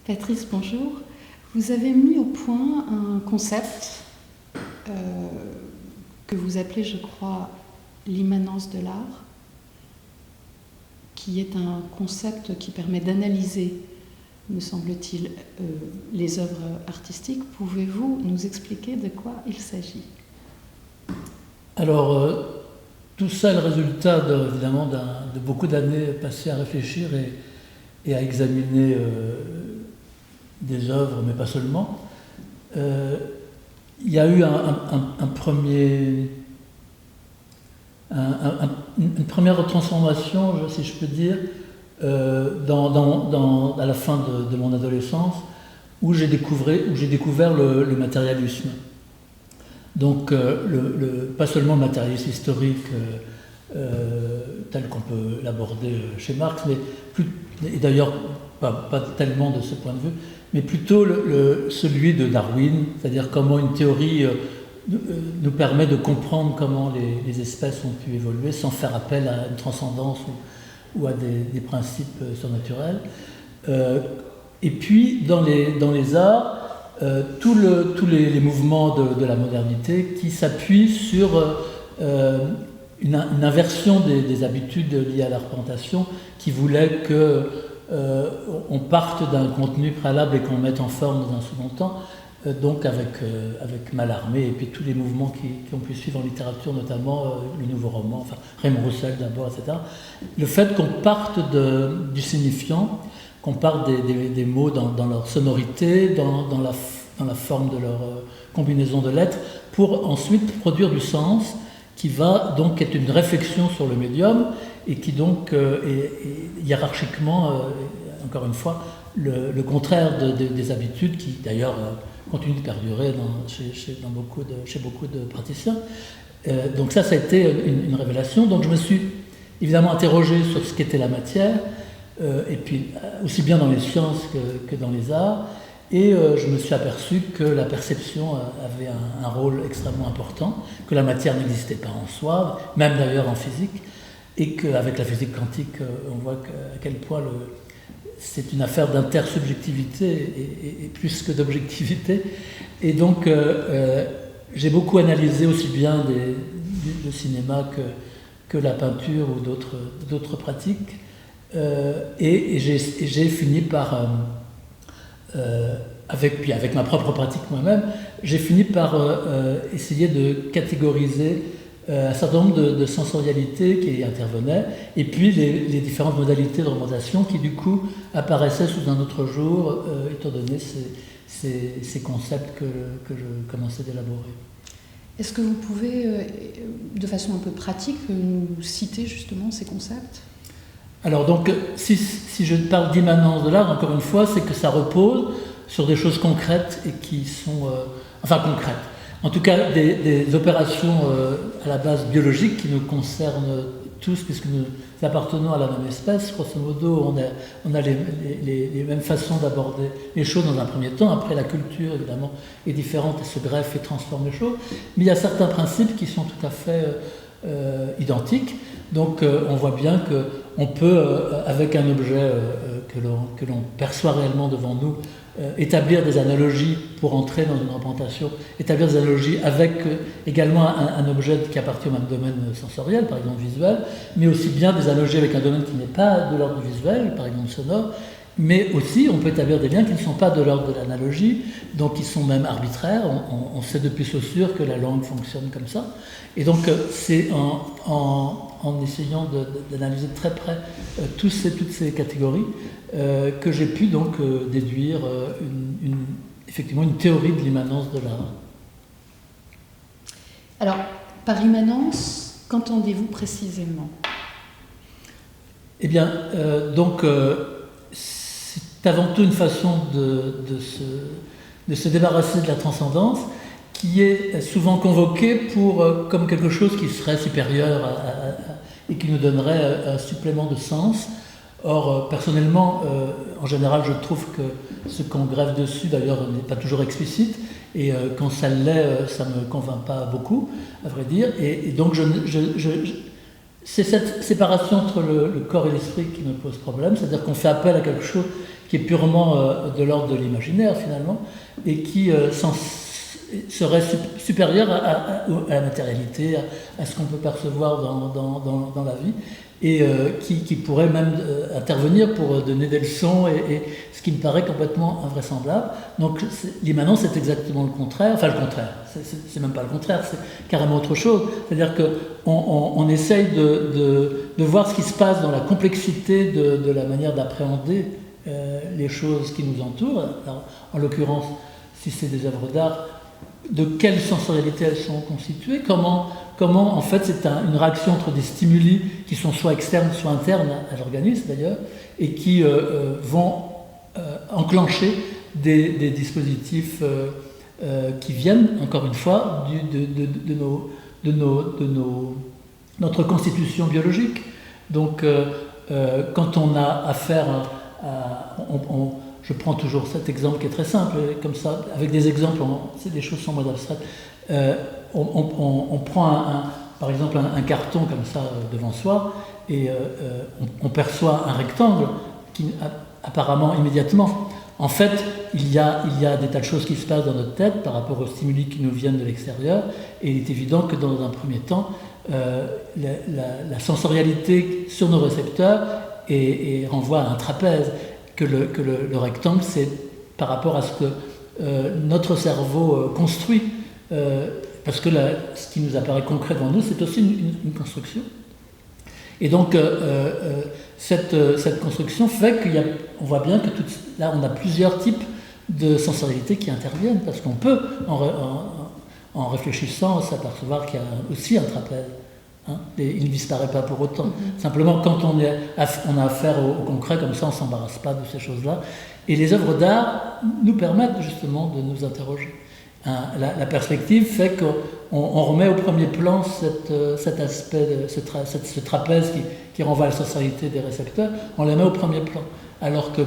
Patrice, bonjour. Vous avez mis au point un concept que vous appelez, je crois, l'immanence de l'art, qui est un concept qui permet d'analyser, me semble-t-il, les œuvres artistiques. Pouvez-vous nous expliquer de quoi il s'agit ? Alors, tout ça est le résultat évidemment de beaucoup d'années passées à réfléchir et à examiner des œuvres, mais pas seulement. Il y a eu une première transformation, si je peux dire, à la fin de mon adolescence, où j'ai découvert le matérialisme. Donc, pas seulement le matérialisme historique tel qu'on peut l'aborder chez Marx, et d'ailleurs pas tellement de ce point de vue, mais plutôt celui de Darwin, c'est-à-dire comment une théorie nous permet de comprendre comment les espèces ont pu évoluer sans faire appel à une transcendance ou à des principes surnaturels. Et puis, dans les arts, tous les mouvements de la modernité qui s'appuient sur une inversion des habitudes liées à la représentation, qui voulait qu'on parte d'un contenu préalable et qu'on le mette en forme dans un second temps, donc avec Mallarmé et puis tous les mouvements qui ont pu suivre en littérature, notamment le nouveau roman, enfin Raymond Roussel d'abord, etc. Le fait qu'on parte du signifiant, qu'on parte des mots dans leur sonorité, dans la forme de leur combinaison de lettres, pour ensuite produire du sens qui va donc être une réflexion sur le médium et qui donc est hiérarchiquement, encore une fois, le contraire des habitudes qui d'ailleurs continuent de perdurer chez beaucoup de praticiens. Donc ça a été une révélation. Donc je me suis évidemment interrogé sur ce qu'était la matière, et puis aussi bien dans les sciences que dans les arts, et je me suis aperçu que la perception avait un rôle extrêmement important, que la matière n'existait pas en soi, même d'ailleurs en physique, et qu'avec la physique quantique, on voit à quel point c'est une affaire d'intersubjectivité et plus que d'objectivité. Et donc j'ai beaucoup analysé aussi bien le cinéma que la peinture ou d'autres pratiques, et j'ai fini par... avec ma propre pratique moi-même, j'ai fini par essayer de catégoriser un certain nombre de sensorialités qui y intervenaient, et puis les différentes modalités de représentation qui du coup apparaissaient sous un autre jour, étant donné ces concepts que je commençais d'élaborer. Est-ce que vous pouvez, de façon un peu pratique, nous citer justement ces concepts ? Alors donc, si je parle d'immanence de l'art, encore une fois, c'est que ça repose sur des choses concrètes et qui sont... concrètes. En tout cas, des opérations à la base biologique qui nous concernent tous, puisque nous appartenons à la même espèce. Grosso modo, on a les mêmes façons d'aborder les choses dans un premier temps. Après, la culture, évidemment, est différente et se greffe et transforme les choses. Mais il y a certains principes qui sont tout à fait identiques. Donc, on voit bien qu'on peut, avec un objet que l'on perçoit réellement devant nous, établir des analogies pour entrer dans une représentation, établir des analogies avec également un objet qui appartient au même domaine sensoriel, par exemple visuel, mais aussi bien des analogies avec un domaine qui n'est pas de l'ordre du visuel, par exemple sonore, mais aussi on peut établir des liens qui ne sont pas de l'ordre de l'analogie, donc qui sont même arbitraires. On sait depuis Saussure que la langue fonctionne comme ça, et donc c'est en essayant d'analyser de très près toutes ces catégories que j'ai pu donc déduire effectivement une théorie de l'immanence de l'art. Alors, par immanence, qu'entendez-vous précisément ? Eh bien, c'est avant tout une façon de se débarrasser de la transcendance, qui est souvent convoquée comme quelque chose qui serait supérieur et qui nous donnerait un supplément de sens. Or, personnellement, en général, je trouve que ce qu'on greffe dessus, d'ailleurs, n'est pas toujours explicite, et quand ça l'est, ça ne me convainc pas beaucoup, à vrai dire. Et donc, c'est cette séparation entre le corps et l'esprit qui me pose problème, c'est-à-dire qu'on fait appel à quelque chose qui est purement de l'ordre de l'imaginaire finalement, et qui serait supérieur à la matérialité, à ce qu'on peut percevoir dans la vie, et qui pourrait même intervenir pour donner des leçons, et ce qui me paraît complètement invraisemblable. Donc l'immanence, c'est exactement le contraire, enfin le contraire, c'est même pas le contraire, c'est carrément autre chose. C'est-à-dire qu'on essaye de voir ce qui se passe dans la complexité de la manière d'appréhender les choses qui nous entourent. Alors, en l'occurrence, si c'est des œuvres d'art, de quelle sensorialité elles sont constituées, comment en fait c'est une réaction entre des stimuli qui sont soit externes, soit internes à l'organisme d'ailleurs, et qui vont enclencher des dispositifs qui viennent, encore une fois, de notre constitution biologique. Donc quand on a affaire je prends toujours cet exemple qui est très simple, comme ça, avec des exemples, des choses sont moins abstraites. On prend par exemple un carton comme ça devant soi, et on perçoit un rectangle qui apparemment immédiatement. En fait, il y a des tas de choses qui se passent dans notre tête par rapport aux stimuli qui nous viennent de l'extérieur, et il est évident que dans un premier temps, la sensorialité sur nos récepteurs renvoie à un trapèze. Que le rectangle, c'est par rapport à ce que notre cerveau construit, parce que ce qui nous apparaît concret devant nous, c'est aussi une construction. Et donc, cette construction fait qu'on voit bien que là, on a plusieurs types de sensorialité qui interviennent, parce qu'on peut, en réfléchissant, s'apercevoir qu'il y a aussi un trapèze. Et il ne disparaît pas pour autant. Simplement, quand on a affaire au concret, comme ça, on ne s'embarrasse pas de ces choses-là. Et les œuvres d'art nous permettent justement de nous interroger. La perspective fait qu'on remet au premier plan cet aspect, ce trapèze qui renvoie à la sensorialité des récepteurs, on les met au premier plan. Alors que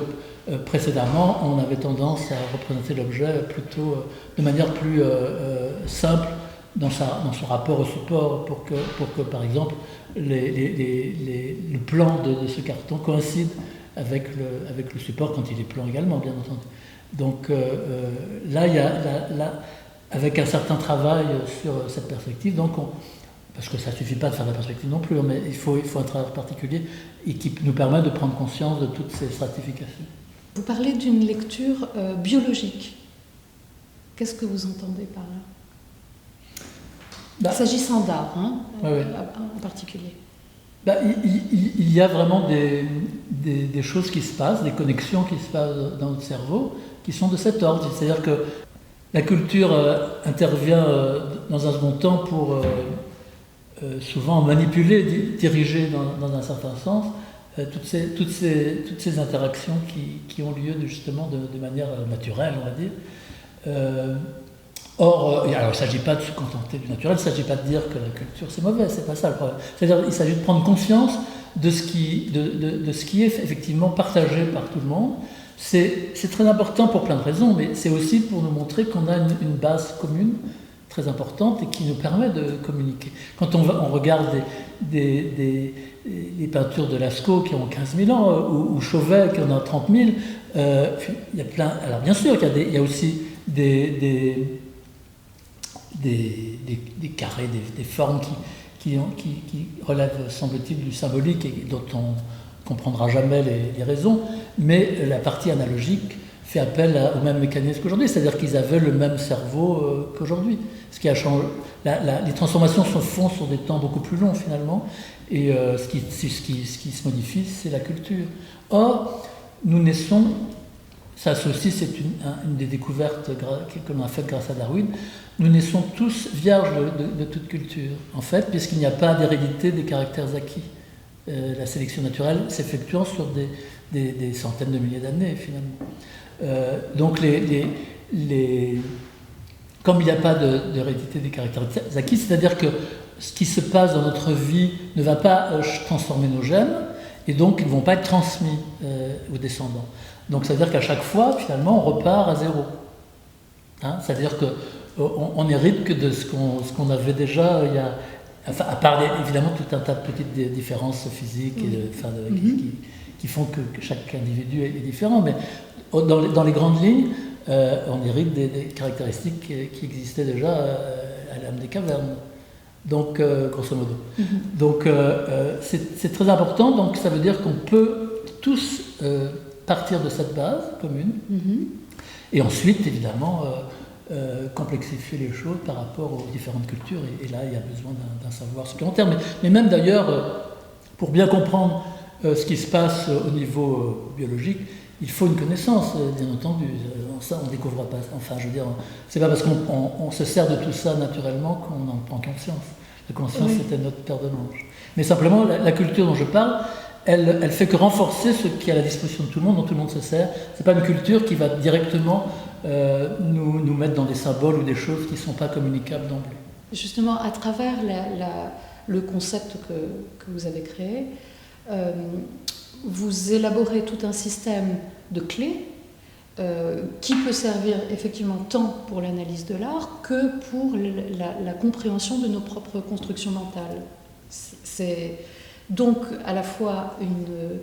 précédemment, on avait tendance à représenter l'objet plutôt de manière plus simple, dans son rapport au support, pour que par exemple, le plan de ce carton coïncide avec le support quand il est plan également, bien entendu. Donc là, il y a avec un certain travail sur cette perspective, donc parce que ça ne suffit pas de faire la perspective non plus, mais il faut un travail particulier et qui nous permet de prendre conscience de toutes ces stratifications. Vous parlez d'une lecture biologique. Qu'est-ce que vous entendez par là ? S'agissant d'art, oui. En particulier. Il y a vraiment des choses qui se passent, des connexions qui se passent dans notre cerveau, qui sont de cet ordre. C'est-à-dire que la culture intervient dans un second temps pour souvent manipuler, diriger dans un certain sens toutes ces interactions qui ont lieu justement de manière naturelle, on va dire. Or, alors il ne s'agit pas de se contenter du naturel, il ne s'agit pas de dire que la culture c'est mauvais, c'est pas ça le problème. C'est-à-dire qu'il s'agit de prendre conscience de ce qui est effectivement partagé par tout le monde. C'est très important pour plein de raisons, mais c'est aussi pour nous montrer qu'on a une base commune très importante et qui nous permet de communiquer. Quand on regarde les peintures de Lascaux qui ont 15 000 ans, ou Chauvet qui en a 30 000, il y a plein. Alors bien sûr qu'il y a aussi des carrés, des formes qui relèvent, semble-t-il, du symbolique et dont on ne comprendra jamais les raisons, mais la partie analogique fait appel au même mécanisme qu'aujourd'hui, c'est-à-dire qu'ils avaient le même cerveau qu'aujourd'hui. Ce qui a changé, les transformations se font sur des temps beaucoup plus longs finalement, et ce qui se modifie, c'est la culture. Or, nous naissons, ça aussi c'est une des découvertes que l'on a faites grâce à Darwin, nous naissons tous vierges de toute culture, en fait, puisqu'il n'y a pas d'hérédité des caractères acquis. La sélection naturelle s'effectuant sur des centaines de milliers d'années, finalement. Donc, comme il n'y a pas d'hérédité des caractères acquis, c'est-à-dire que ce qui se passe dans notre vie ne va pas transformer nos gènes, et donc ils ne vont pas être transmis aux descendants. Donc, ça veut dire qu'à chaque fois, finalement, on repart à zéro. C'est-à-dire qu'on hérite que de ce qu'on avait déjà, enfin, à part évidemment tout un tas de petites différences physiques qui font que chaque individu est différent, mais dans les grandes lignes, on hérite des caractéristiques qui existaient déjà à l'âme des cavernes. Donc, grosso modo. Donc, c'est très important. Donc, ça veut dire qu'on peut tous partir de cette base commune. Et ensuite, évidemment, complexifier les choses par rapport aux différentes cultures. Et là, il y a besoin d'un savoir supplémentaire. Mais même d'ailleurs, pour bien comprendre ce qui se passe au niveau biologique, il faut une connaissance, bien entendu. Ça, on ne découvre pas. Enfin, je veux dire, c'est pas parce qu'on se sert de tout ça naturellement qu'on en prend conscience. La conscience, c'était notre paire de manches. Mais simplement, la culture dont je parle, elle fait que renforcer ce qui est à la disposition de tout le monde, dont tout le monde se sert. C'est pas une culture qui va directement nous mettre dans des symboles ou des choses qui ne sont pas communicables d'emblée. Justement, à travers le concept que vous avez créé, vous élaborez tout un système de clés qui peut servir effectivement tant pour l'analyse de l'art que pour la compréhension de nos propres constructions mentales. C'est donc à la fois une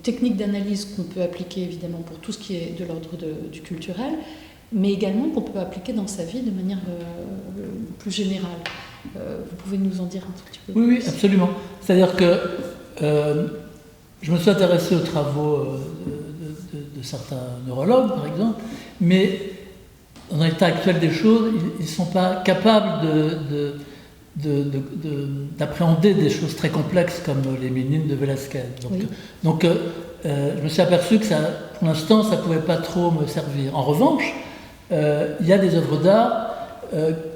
technique d'analyse qu'on peut appliquer évidemment pour tout ce qui est de l'ordre du culturel, mais également qu'on peut appliquer dans sa vie de manière plus générale. Vous pouvez nous en dire un tout petit peu plus? Oui, absolument. C'est-à-dire que je me suis intéressé aux travaux de certains neurologues, par exemple, mais dans l'état actuel des choses, ils ne sont pas capables d'appréhender des choses très complexes comme les Ménines de Velázquez. Donc, je me suis aperçu que pour l'instant, ça ne pouvait pas trop me servir. En revanche, il y a des œuvres d'art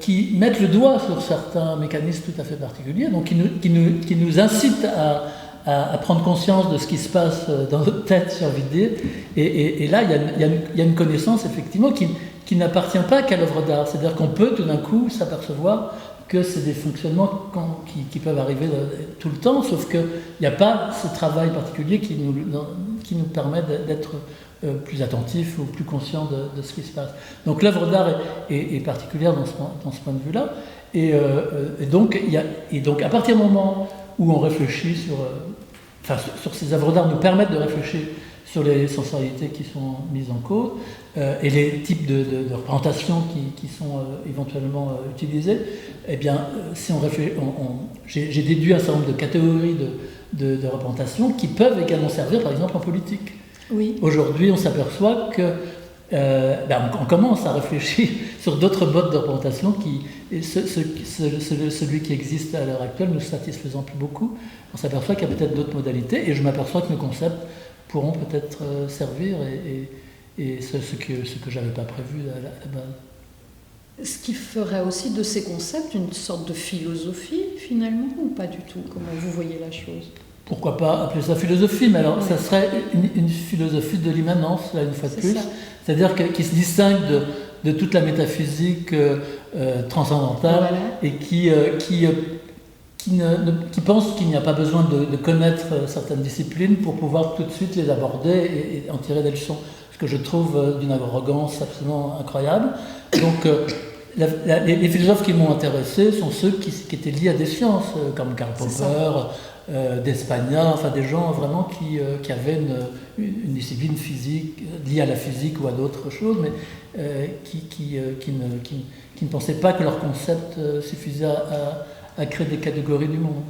qui mettent le doigt sur certains mécanismes tout à fait particuliers, donc qui nous incitent à prendre conscience de ce qui se passe dans notre tête, j'ai envie de dire. Et là, il y a une connaissance, effectivement, qui n'appartient pas qu'à l'œuvre d'art. C'est-à-dire qu'on peut tout d'un coup s'apercevoir que c'est des fonctionnements qui peuvent arriver tout le temps, sauf qu'il n'y a pas ce travail particulier qui nous permet d'être plus attentifs ou plus conscients de ce qui se passe. Donc l'œuvre d'art est particulière dans ce point de vue-là. Et donc à partir du moment où on réfléchit sur ces œuvres d'art, nous permettent de réfléchir sur les sensorialités qui sont mises en cause et les types de représentations qui sont éventuellement utilisées, eh bien, si on réfléchit, j'ai déduit un certain nombre de catégories de représentations qui peuvent également servir, par exemple, en politique. Oui. Aujourd'hui, on s'aperçoit que on commence à réfléchir sur d'autres modes de représentation celui qui existe à l'heure actuelle nous satisfaisant plus beaucoup. On s'aperçoit qu'il y a peut-être d'autres modalités et je m'aperçois que nos concepts pourront peut-être servir et ce que je n'avais pas prévu à la base. Ce qui ferait aussi de ces concepts une sorte de philosophie finalement ou pas du tout? Comment vous voyez la chose? Pourquoi pas appeler ça philosophie, mais alors ça serait une philosophie de l'immanence, là, une fois de plus. C'est-à-dire qui se distingue de toute la métaphysique transcendantale et qui pense qu'il n'y a pas besoin de connaître certaines disciplines pour pouvoir tout de suite les aborder et en tirer des leçons. Ce que je trouve d'une arrogance absolument incroyable. Donc les philosophes qui m'ont intéressé sont ceux qui étaient liés à des sciences, comme Karl Popper, d'Espagna, enfin des gens vraiment qui avaient une discipline physique liée à la physique ou à d'autres choses, mais qui ne pensaient pas que leur concept suffisait à créer des catégories du monde.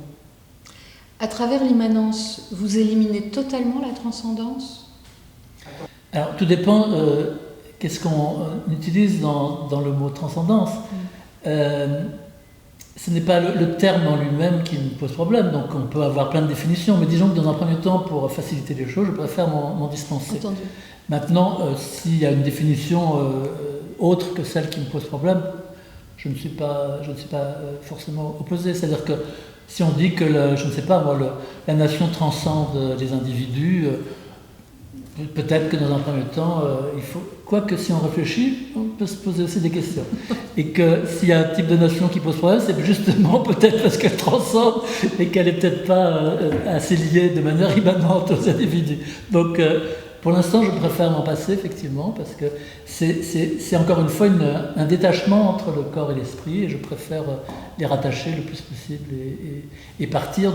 À travers l'immanence, vous éliminez totalement la transcendance? Alors tout dépend qu'est-ce qu'on utilise dans le mot transcendance. Ce n'est pas le terme en lui-même qui me pose problème, donc on peut avoir plein de définitions, mais disons que dans un premier temps, pour faciliter les choses, je préfère m'en dispenser. Entendu. Maintenant, s'il y a une définition autre que celle qui me pose problème, je ne suis pas forcément opposé. C'est-à-dire que si on dit que, la nation transcende les individus, peut-être que dans un premier temps, il faut... Quoique si on réfléchit, on peut se poser aussi des questions. Et que s'il y a un type de notion qui pose problème, c'est justement peut-être parce qu'elle transcende et qu'elle n'est peut-être pas assez liée de manière immanente aux individus. Donc pour l'instant, je préfère m'en passer, effectivement, parce que c'est encore une fois un détachement entre le corps et l'esprit, et je préfère les rattacher le plus possible et partir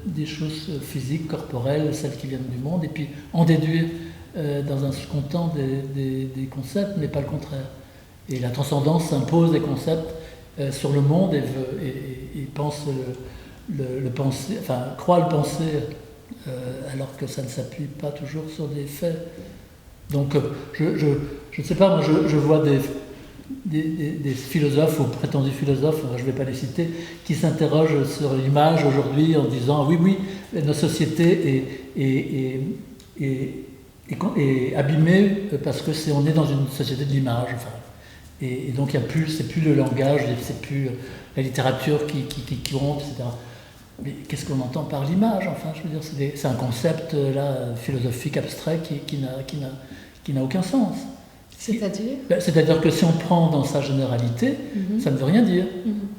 des choses physiques, corporelles, celles qui viennent du monde, et puis en déduire dans un second temps des concepts, mais pas le contraire. Et la transcendance impose des concepts sur le monde et pense le penser, enfin croit le penser alors que ça ne s'appuie pas toujours sur des faits. Donc je ne sais pas, moi je vois des philosophes ou prétendus philosophes, je ne vais pas les citer, qui s'interrogent sur l'image aujourd'hui en disant oui, notre société est abîmée parce que on est dans une société de l'image. Enfin, et donc c'est plus le langage, c'est plus la littérature qui compte, etc. Mais qu'est-ce qu'on entend par l'image? Enfin, je veux dire, c'est un concept là philosophique abstrait qui n'a aucun sens. C'est-à-dire? C'est-à-dire que si on prend dans sa généralité, ça ne veut rien dire.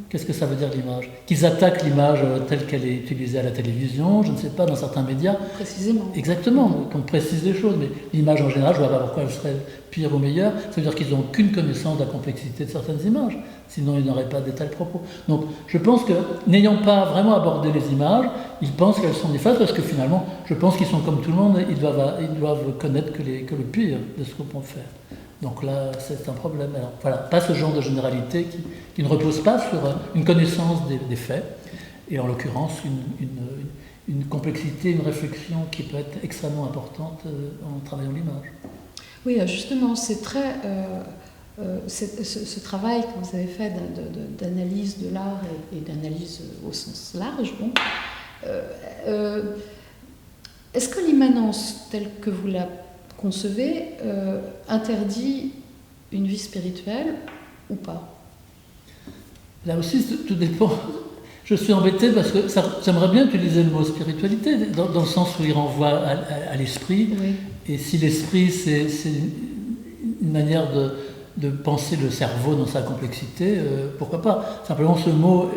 Qu'est-ce que ça veut dire l'image? Qu'ils attaquent l'image telle qu'elle est utilisée à la télévision, je ne sais pas, dans certains médias. Précisément. Exactement, qu'on précise des choses, mais l'image en général, je ne vois pas pourquoi elle serait pire ou meilleure. Ça veut dire qu'ils n'ont aucune connaissance de la complexité de certaines images, sinon ils n'auraient pas de tels propos. Donc je pense que, n'ayant pas vraiment abordé les images, ils pensent qu'elles sont néfastes parce que finalement, je pense qu'ils sont comme tout le monde, ils doivent connaître que le pire de ce qu'on peut faire. Donc là, c'est un problème. Alors voilà, pas ce genre de généralité qui ne repose pas sur une connaissance des faits, et en l'occurrence une complexité, une réflexion qui peut être extrêmement importante en travaillant l'image. Oui, justement, c'est très... ce travail que vous avez fait d'analyse de l'art et d'analyse au sens large, bon, est-ce que l'immanence telle que vous la concevez interdit une vie spirituelle ou pas? Là aussi, tout dépend. Je suis embêté parce que j'aimerais bien utiliser le mot spiritualité dans le sens où il renvoie à l'esprit. Oui. Et si l'esprit, c'est une manière de penser le cerveau dans sa complexité, pourquoi pas? Simplement, ce mot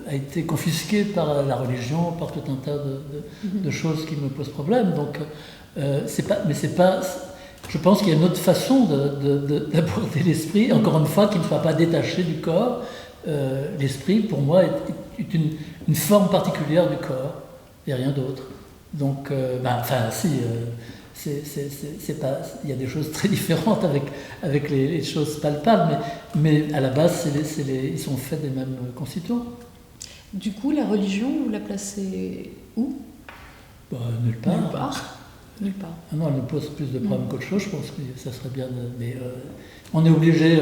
a été confisqué par la religion, par tout un tas de choses qui me posent problème. Donc, je pense qu'il y a une autre façon d'aborder l'esprit, encore une fois, qui ne soit pas détaché du corps. L'esprit, pour moi, est une forme particulière du corps, et rien d'autre. Donc, il y a des choses très différentes avec les choses palpables, mais à la base, ils sont faits des mêmes constituants. Du coup, la religion, vous la placez où? Nulle part. Nulle part. Nulle part. Ah non, elle nous pose plus de problèmes qu'autre chose, je pense que ça serait bien mais on est obligé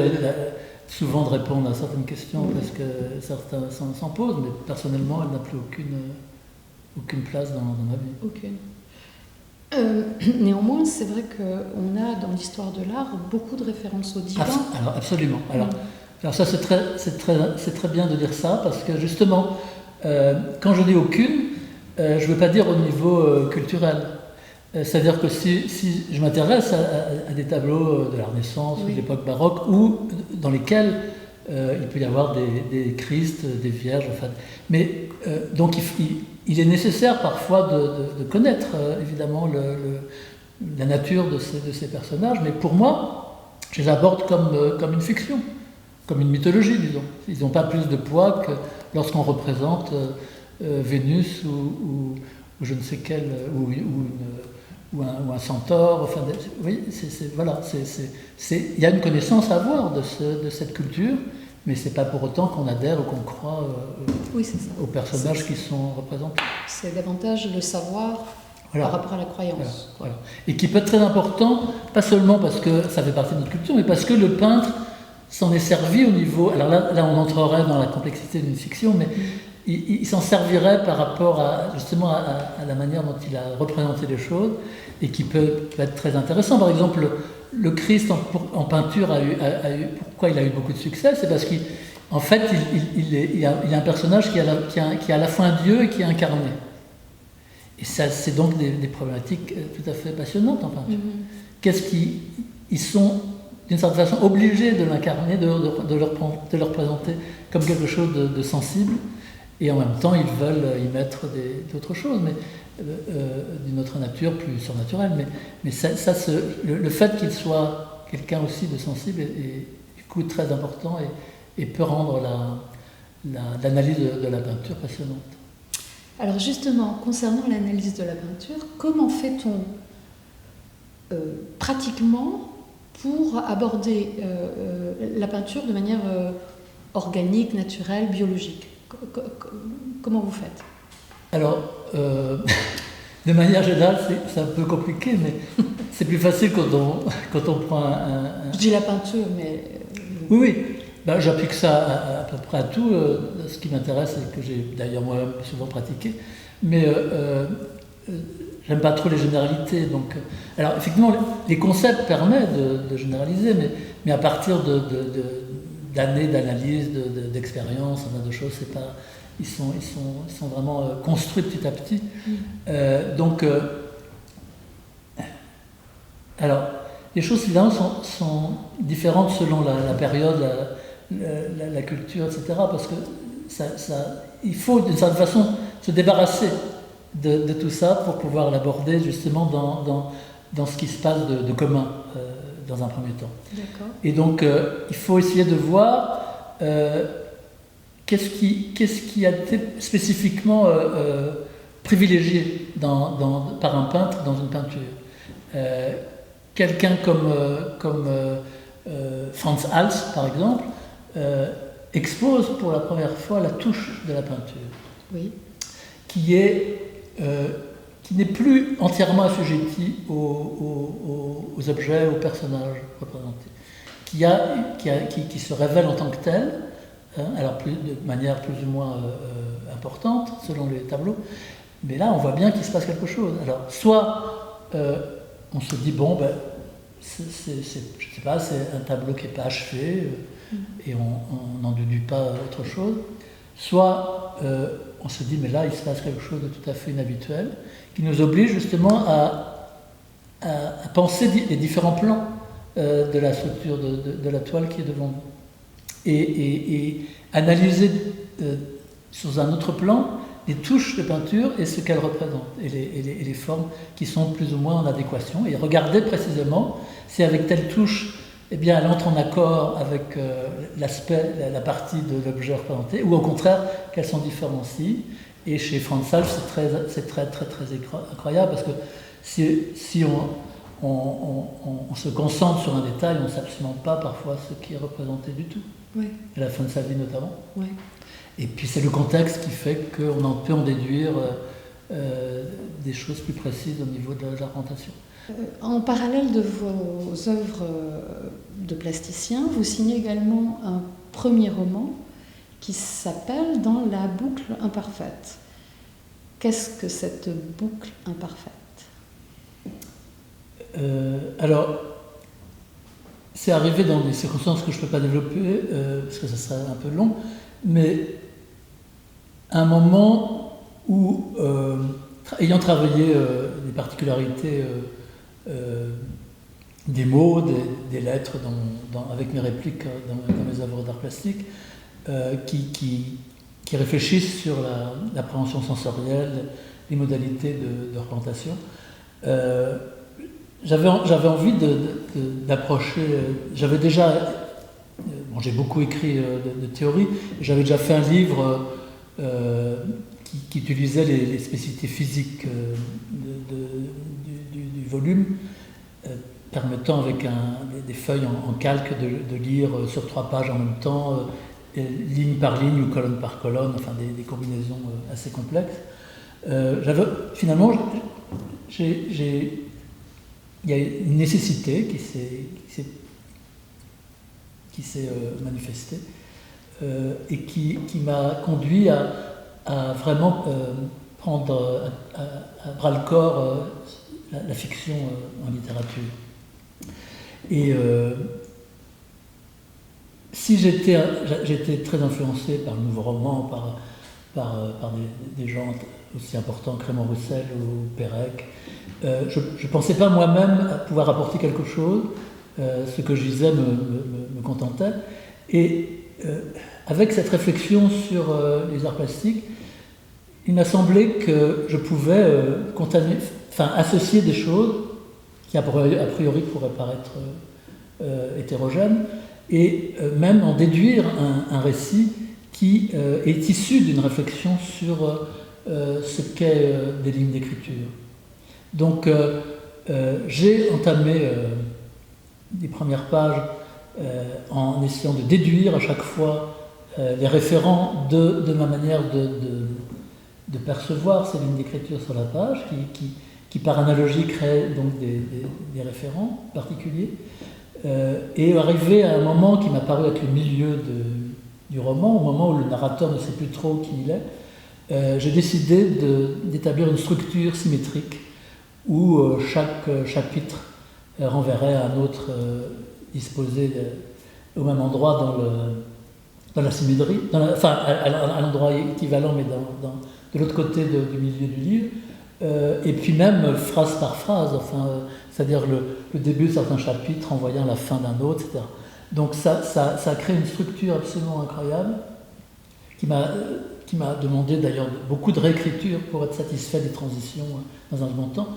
souvent de répondre à certaines questions parce que certains s'en posent, mais personnellement, elle n'a plus aucune place dans ma vie. Aucune. Néanmoins, c'est vrai qu'on a dans l'histoire de l'art beaucoup de références au divin. Alors, absolument. Alors ça, c'est très bien de dire ça, parce que justement, quand je dis aucune, je ne veux pas dire au niveau culturel. C'est-à-dire que si je m'intéresse à des tableaux de la Renaissance ou de l'époque baroque, dans lesquels il peut y avoir des Christ, des Vierges, enfin, mais donc il est nécessaire parfois de connaître évidemment la nature de ces personnages, mais pour moi, je les aborde comme une fiction, comme une mythologie, disons. Ils n'ont pas plus de poids que lorsqu'on représente Vénus ou je ne sais quel, ou un centaure. Enfin, oui, il y a une connaissance à avoir de cette culture, mais c'est pas pour autant qu'on adhère ou qu'on croit aux personnages qui sont représentés. C'est davantage le savoir par rapport à la croyance. Voilà. Et qui peut être très important, pas seulement parce que ça fait partie de notre culture, mais parce que le peintre s'en est servi au niveau... Alors là on entrerait dans la complexité d'une fiction, mais il s'en servirait par rapport justement à la manière dont il a représenté les choses, et qui peut être très intéressant. Par exemple, le Christ en peinture pourquoi il a eu beaucoup de succès? C'est parce qu'en fait, il y a un personnage qui est à la fois un dieu et qui est incarné. Et ça, c'est donc des problématiques tout à fait passionnantes en peinture. Ils sont d'une certaine façon obligés de l'incarner, de le représenter comme quelque chose de sensible, et en même temps ils veulent y mettre d'autres choses, mais d'une autre nature, plus surnaturelle. Mais le fait qu'il soit quelqu'un aussi de sensible est du coup très important et peut rendre l'analyse de la peinture passionnante. Alors justement, concernant l'analyse de la peinture, comment fait-on pratiquement pour aborder la peinture de manière organique, naturelle, biologique. Comment vous faites? Alors, de manière générale, c'est un peu compliqué, mais c'est plus facile quand on prend un... Je dis la peinture, mais... Oui. Ben, j'applique ça à peu près à tout. Ce qui m'intéresse, et que j'ai d'ailleurs moi-même souvent pratiqué. Mais j'aime pas trop les généralités. Donc, alors, effectivement, les concepts permettent de généraliser, mais à partir d'années d'analyse, d'expérience, de choses, c'est pas... Ils sont vraiment construits petit à petit. Alors, les choses évidemment sont différentes selon la période, la culture, etc. Parce que il faut d'une certaine façon se débarrasser de tout ça pour pouvoir l'aborder justement dans ce qui se passe de commun dans un premier temps. D'accord. Et donc, il faut essayer de voir qu'est-ce qui a été spécifiquement privilégié par un peintre dans une peinture. Quelqu'un comme Frans Hals, par exemple, expose pour la première fois la touche de la peinture, oui. qui n'est plus entièrement assujettie aux objets, aux personnages représentés, qui se révèle en tant que tel, alors de manière plus ou moins importante selon les tableaux, mais là on voit bien qu'il se passe quelque chose. Alors soit on se dit bon ben je sais pas, c'est un tableau qui n'est pas achevé et on n'en déduit pas autre chose, soit on se dit mais là il se passe quelque chose de tout à fait inhabituel qui nous oblige justement à penser les différents plans de la structure de la toile qui est devant nous. Et analyser sur un autre plan les touches de peinture et ce qu'elles représentent, et les formes qui sont plus ou moins en adéquation, et regarder précisément si avec telle touche, eh bien, elle entre en accord avec l'aspect, la partie de l'objet représenté, ou au contraire, qu'elles sont différenciées. Et chez Frans Hals, c'est très incroyable, parce que si on se concentre sur un détail, on ne sait absolument pas parfois ce qui est représenté du tout. Oui. À la fin de sa vie notamment. Oui. Et puis c'est le contexte qui fait qu'on peut en déduire des choses plus précises au niveau de l'argumentation. En parallèle de vos œuvres de plasticien, vous signez également un premier roman qui s'appelle « Dans la boucle imparfaite ». Qu'est-ce que cette boucle imparfaite? Alors, c'est arrivé dans des circonstances que je ne peux pas développer, parce que ça serait un peu long, mais à un moment où, ayant travaillé les particularités des mots, des lettres avec mes répliques dans mes œuvres d'art plastique, qui réfléchissent sur l'appréhension sensorielle, les modalités de représentation, j'avais envie d'approcher. J'avais déjà. J'ai beaucoup écrit de théorie. J'avais déjà fait un livre qui utilisait les spécificités physiques du volume, permettant avec des feuilles en calque de lire sur 3 pages en même temps, ligne par ligne ou colonne par colonne, enfin des combinaisons assez complexes. Finalement, il y a une nécessité qui s'est manifestée et qui m'a conduit à vraiment prendre à bras-le-corps la fiction en littérature. Et si j'étais très influencé par le nouveau roman, par des gens aussi importants que Raymond Roussel ou Pérec, je ne pensais pas moi-même pouvoir apporter quelque chose. Ce que je disais me contentait. Et avec cette réflexion sur les arts plastiques, il m'a semblé que je pouvais associer des choses qui a priori pourraient paraître hétérogènes, et même en déduire un récit qui est issu d'une réflexion sur ce qu'est des lignes d'écriture. Donc, j'ai entamé les premières pages en essayant de déduire à chaque fois les référents de ma manière de percevoir ces lignes d'écriture sur la page, qui par analogie créent donc des référents particuliers. Et arrivé à un moment qui m'a paru être le milieu du roman, au moment où le narrateur ne sait plus trop qui il est, j'ai décidé d'établir une structure symétrique où chaque chapitre renverrait à un autre disposé au même endroit dans la symétrie, à l'endroit équivalent, mais de l'autre côté du milieu du livre, et puis même phrase par phrase, c'est-à-dire le début de certains chapitres envoyant la fin d'un autre, etc. Donc ça a créé une structure absolument incroyable qui m'a demandé d'ailleurs beaucoup de réécriture pour être satisfait des transitions dans un second temps,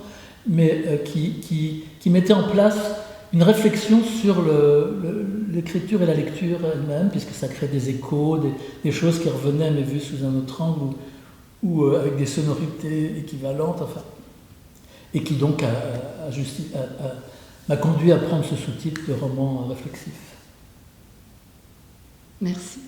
mais qui mettait en place une réflexion sur l'écriture et la lecture elle-même, puisque ça crée des échos, des choses qui revenaient mais vues sous un autre angle ou avec des sonorités équivalentes, et qui donc m'a conduit à prendre ce sous-titre de roman réflexif. Merci.